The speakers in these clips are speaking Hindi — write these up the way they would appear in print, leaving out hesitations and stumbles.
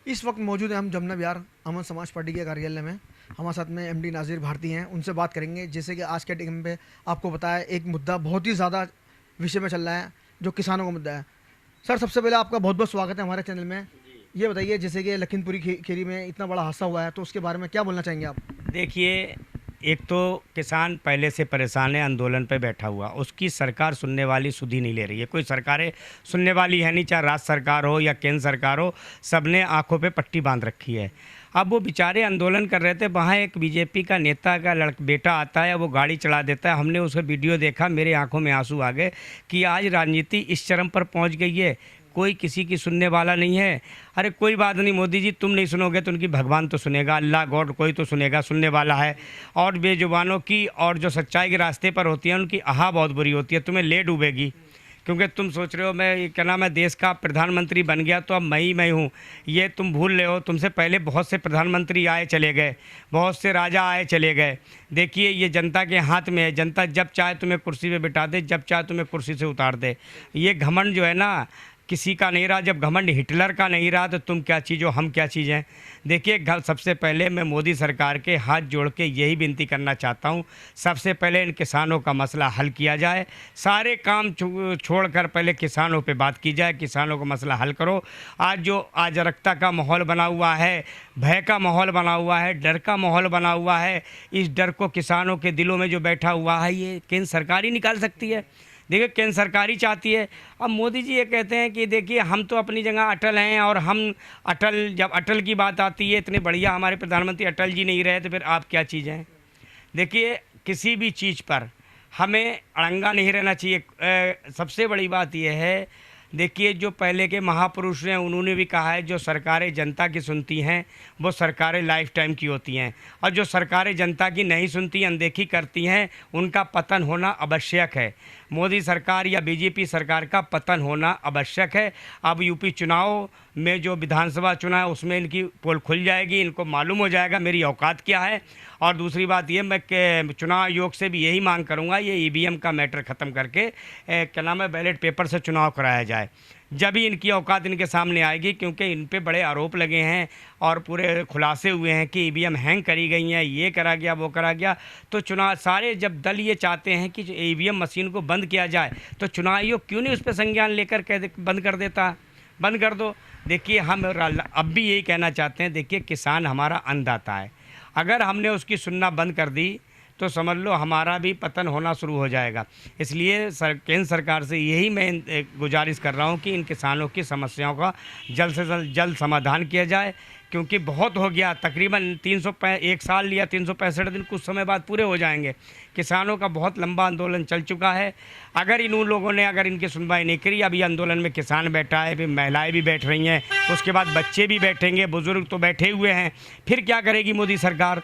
इस वक्त मौजूद है हम जमुना विहार अमन समाज पार्टी के कार्यालय में। हमारे साथ में एमडी नाजिर भारती हैं, उनसे बात करेंगे। जैसे कि आज के टाइम पे आपको पता है एक मुद्दा बहुत ही ज़्यादा विषय में चल रहा है जो किसानों का मुद्दा है। सर, सबसे पहले आपका बहुत बहुत स्वागत है हमारे चैनल में। ये बताइए, जैसे कि लखीमपुरी खीरी में इतना बड़ा हादसा हुआ है तो उसके बारे में क्या बोलना चाहेंगे आप? देखिए, एक तो किसान पहले से परेशान है, आंदोलन पे बैठा हुआ, उसकी सरकार सुनने वाली सुध ही नहीं ले रही है। कोई सरकारें सुनने वाली है नहीं, चाहे राज्य सरकार हो या केंद्र सरकार हो, सबने आंखों पे पट्टी बांध रखी है। अब वो बेचारे आंदोलन कर रहे थे, वहाँ एक बीजेपी का नेता का बेटा आता है, वो गाड़ी चढ़ा देता है। हमने उसका वीडियो देखा, मेरे आंखों में आंसू आ गए कि आज राजनीति इस चरम पर पहुँच गई है, कोई किसी की सुनने वाला नहीं है। अरे कोई बात नहीं मोदी जी, तुम नहीं सुनोगे तो उनकी भगवान तो सुनेगा, अल्लाह गॉड कोई तो सुनेगा, सुनने वाला है। और बेजुबानों की और जो सच्चाई के रास्ते पर होती है उनकी आहा बहुत बुरी होती है, तुम्हें ले डूबेगी। क्योंकि तुम सोच रहे हो मैं क्या नाम है देश का प्रधानमंत्री बन गया तो अब मैं ही हूँ, ये तुम भूल रहे हो। तुमसे पहले बहुत से प्रधानमंत्री आए चले गए, बहुत से राजा आए चले गए। देखिए, ये जनता के हाथ में है, जनता जब चाहे तुम्हें कुर्सी पे बिठा दे, जब चाहे तुम्हें कुर्सी से उतार दे। ये घमंड जो है ना किसी का नहीं रहा। जब घमंड हिटलर का नहीं रहा तो तुम क्या चीज़ हो, हम क्या चीज़ हैं। देखिए, सबसे पहले मैं मोदी सरकार के हाथ जोड़ के यही विनती करना चाहता हूँ, सबसे पहले इन किसानों का मसला हल किया जाए। सारे काम छोड़कर पहले किसानों पे बात की जाए, किसानों का मसला हल करो। आज जो अराजकता का माहौल बना हुआ है, भय का माहौल बना हुआ है, डर का माहौल बना हुआ है, इस डर को किसानों के दिलों में जो बैठा हुआ है ये केंद्र सरकार ही निकाल सकती है। देखिए, केंद्र सरकार ही चाहती है। अब मोदी जी ये कहते हैं कि देखिए हम तो अपनी जगह अटल हैं, और हम अटल, जब अटल की बात आती है, इतने बढ़िया हमारे प्रधानमंत्री अटल जी नहीं रहे तो फिर आप क्या चीज़ हैं। देखिए, किसी भी चीज़ पर हमें अड़ंगा नहीं रहना चाहिए। सबसे बड़ी बात यह है, देखिए जो पहले के महापुरुष हैं उन्होंने भी कहा है, जो सरकारें जनता की सुनती हैं वो सरकारें लाइफ टाइम की होती हैं, और जो सरकारें जनता की नहीं सुनती, अनदेखी करती हैं, उनका पतन होना आवश्यक है। मोदी सरकार या बीजेपी सरकार का पतन होना आवश्यक है। अब यूपी चुनाव में जो विधानसभा चुनाव है उसमें इनकी पोल खुल जाएगी, इनको मालूम हो जाएगा मेरी औकात क्या है। और दूसरी बात ये, मैं चुनाव आयोग से भी यही मांग करूंगा, ये ईवीएम का मैटर ख़त्म करके क्या नाम है बैलेट पेपर से चुनाव कराया जाए। जब ही इनकी औकात इनके सामने आएगी, क्योंकि इन पे बड़े आरोप लगे हैं और पूरे खुलासे हुए हैं कि ईवीएम हैंग करी गई हैं, ये करा गया वो करा गया। तो चुनाव सारे जब दल ये चाहते हैं कि ईवीएम मशीन को बंद किया जाए, तो चुनाव आयोग क्यों नहीं उस पर संज्ञान लेकर बंद कर देता, बंद कर दो। देखिए, हम अब भी यही कहना चाहते हैं, देखिए किसान हमारा अन्नदाता है, अगर हमने उसकी सुनना बंद कर दी तो समझ लो हमारा भी पतन होना शुरू हो जाएगा। इसलिए केंद्र सरकार से यही मैं गुजारिश कर रहा हूँ कि इन किसानों की समस्याओं का जल्द से जल्द समाधान किया जाए, क्योंकि बहुत हो गया। तकरीबन 1 साल या 365 दिन कुछ समय बाद पूरे हो जाएंगे। किसानों का बहुत लंबा आंदोलन चल चुका है। अगर इन लोगों ने अगर इनकी सुनवाई नहीं करी, अभी आंदोलन में किसान बैठा है, फिर महिलाएं भी बैठ रही हैं, उसके बाद बच्चे भी बैठेंगे, बुज़ुर्ग तो बैठे हुए हैं, फिर क्या करेगी मोदी सरकार।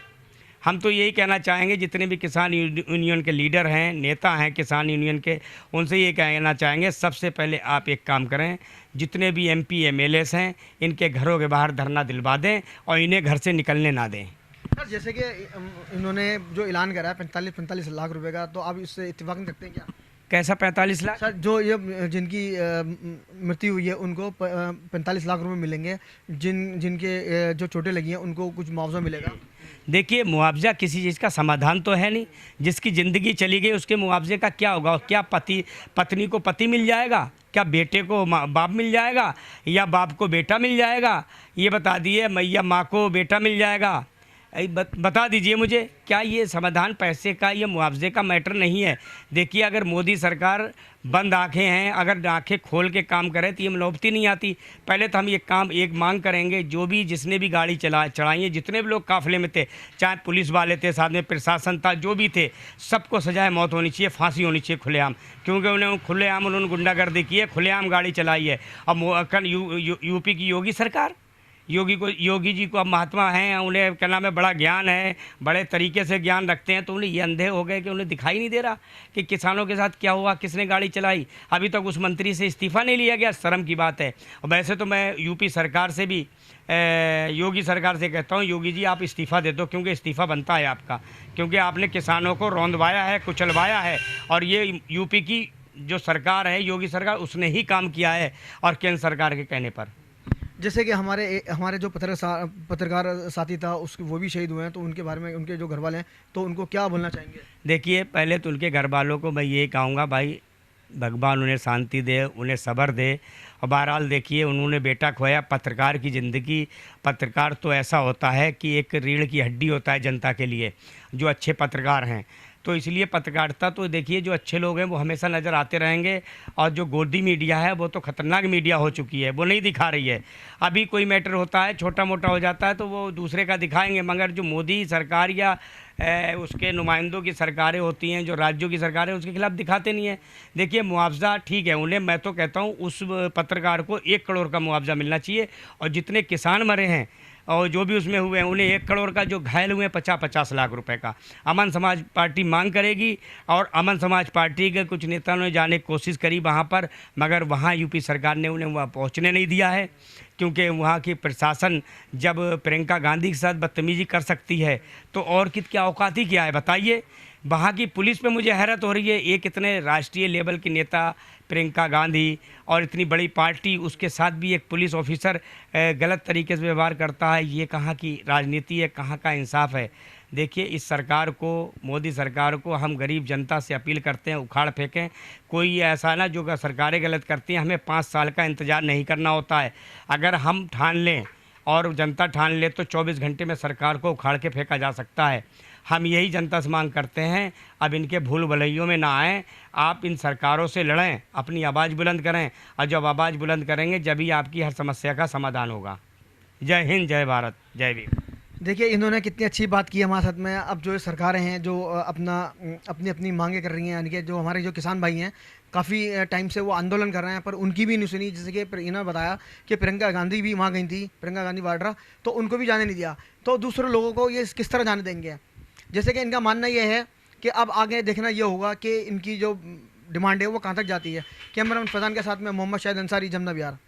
हम तो यही कहना चाहेंगे, जितने भी किसान यूनियन के लीडर हैं, नेता हैं किसान यूनियन के, उनसे ये कहना चाहेंगे, सबसे पहले आप एक काम करें, जितने भी एमपी एमएलएस हैं इनके घरों के बाहर धरना दिलवा दें और इन्हें घर से निकलने ना दें। सर, जैसे कि इन्होंने जो ऐलान करा है 45 लाख रुपए का, तो आप इससे इत्तेफाक नहीं रखते हैं क्या? कैसा 45 लाख? सर, जो ये जिनकी मृत्यु हुई है उनको 45 लाख रुपए मिलेंगे, जिनके जो चोटें लगी हैं उनको कुछ मुआवजा मिलेगा। देखिए, मुआवजा किसी चीज़ का समाधान तो है नहीं। जिसकी ज़िंदगी चली गई उसके मुआवजे का क्या होगा? क्या पत्नी को पति मिल जाएगा? क्या बेटे को बाप मिल जाएगा? या बाप को बेटा मिल जाएगा? ये बता दिए। मैया माँ को बेटा मिल जाएगा? बता दीजिए मुझे, क्या ये समाधान पैसे का, ये मुआवजे का मैटर नहीं है। देखिए, अगर मोदी सरकार बंद आंखें हैं, अगर आंखें खोल के काम करे तो ये नौबत नहीं आती। पहले तो हम ये काम एक मांग करेंगे, जो भी जिसने भी गाड़ी चढ़ाई है, जितने भी लोग काफिले में थे, चाहे पुलिस वाले थे, साथ में प्रशासन था, जो भी थे, सबको सजाए मौत होनी चाहिए, फांसी होनी चाहिए खुलेआम। क्योंकि उन्हें खुलेआम उन्होंने गुंडागर्दी की है, खुलेआम गाड़ी चलाई है। अब यूपी की योगी जी को अब महात्मा हैं, उन्हें क्या नाम है बड़ा ज्ञान है, बड़े तरीके से ज्ञान रखते हैं, तो उन्हें ये अंधे हो गए कि उन्हें दिखाई नहीं दे रहा कि किसानों के साथ क्या हुआ, किसने गाड़ी चलाई। अभी तक उस मंत्री से इस्तीफ़ा नहीं लिया गया, शर्म की बात है। और वैसे तो मैं यूपी सरकार से भी योगी सरकार से कहता हूँ, योगी जी आप इस्तीफ़ा दे दो, क्योंकि इस्तीफ़ा बनता है आपका, क्योंकि आपने किसानों को रौंदवाया है, कुचलवाया है। और ये यूपी की जो सरकार है, योगी सरकार, उसने ही काम किया है, और केंद्र सरकार के कहने पर। जैसे कि हमारे जो पत्रकार साथी था उस वो भी शहीद हुए हैं, तो उनके बारे में, उनके जो घर वाले हैं, तो उनको क्या बोलना चाहेंगे? देखिए, पहले तो उनके घर वालों को मैं ये कहूँगा, भाई भगवान उन्हें शांति दे, उन्हें सब्र दे। और बहरहाल देखिए, उन्होंने बेटा खोया। पत्रकार की ज़िंदगी, पत्रकार तो ऐसा होता है कि एक रीढ़ की हड्डी होता है जनता के लिए, जो अच्छे पत्रकार हैं। तो इसलिए पत्रकारिता तो देखिए, जो अच्छे लोग हैं वो हमेशा नज़र आते रहेंगे, और जो गोदी मीडिया है वो तो ख़तरनाक मीडिया हो चुकी है, वो नहीं दिखा रही है। अभी कोई मैटर होता है, छोटा मोटा हो जाता है, तो वो दूसरे का दिखाएंगे, मगर जो मोदी सरकार या उसके नुमाइंदों की सरकारें होती हैं, जो राज्यों की सरकारें, उसके खिलाफ दिखाते नहीं हैं। देखिए, मुआवजा ठीक है, उन्हें, मैं तो कहता हूँ उस पत्रकार को 1 करोड़ का मुआवजा मिलना चाहिए, और जितने किसान मरे हैं और जो भी उसमें हुए हैं उन्हें 1 करोड़ का, जो घायल हुए हैं 50-50 लाख रुपए का अमन समाज पार्टी मांग करेगी। और अमन समाज पार्टी के कुछ नेताओं ने जाने की कोशिश करी वहाँ पर, मगर वहाँ यूपी सरकार ने उन्हें वहाँ पहुँचने नहीं दिया है, क्योंकि वहाँ की प्रशासन जब प्रियंका गांधी के साथ बदतमीजी कर सकती है तो और क्या औकात ही क्या है, बताइए। वहाँ की पुलिस पे मुझे हैरत हो रही है, एक इतने राष्ट्रीय लेवल की नेता प्रियंका गांधी और इतनी बड़ी पार्टी, उसके साथ भी एक पुलिस ऑफिसर गलत तरीके से व्यवहार करता है। ये कहाँ की राजनीति है, कहाँ का इंसाफ है? देखिए, इस सरकार को, मोदी सरकार को हम गरीब जनता से अपील करते हैं, उखाड़ फेंकें। कोई ऐसा ना, जो सरकारें गलत करती हैं हमें 5 साल का इंतज़ार नहीं करना होता है। अगर हम ठान लें और जनता ठान ले तो 24 घंटे में सरकार को उखाड़ के फेंका जा सकता है। हम यही जनता से मांग करते हैं, अब इनके भूल भुलैयों में ना आएँ, आप इन सरकारों से लड़ें, अपनी आवाज़ बुलंद करें, और जब आवाज़ बुलंद करेंगे जब ही आपकी हर समस्या का समाधान होगा। जय हिंद, जय भारत, जय भीम। देखिए, इन्होंने कितनी अच्छी बात की हमारे साथ में। अब जो सरकारें हैं जो अपनी अपनी मांगे कर रही हैं, यानी कि जो हमारे जो किसान भाई हैं काफ़ी टाइम से वो आंदोलन कर रहे हैं, पर उनकी भी नहीं सुनी। जैसे कि इन्होंने बताया कि प्रियंका गांधी भी वहाँ गई थी, प्रियंका गांधी वाड्रा, तो उनको भी जाने नहीं दिया, तो दूसरे लोगों को ये किस तरह जाने देंगे? जैसे कि इनका मानना ये है कि अब आगे देखना ये होगा कि इनकी जो डिमांड है वो कहाँ तक जाती है। कैमरामैन फैजान के साथ में मोहम्मद शाहिद अंसारी, जमुना बिहार।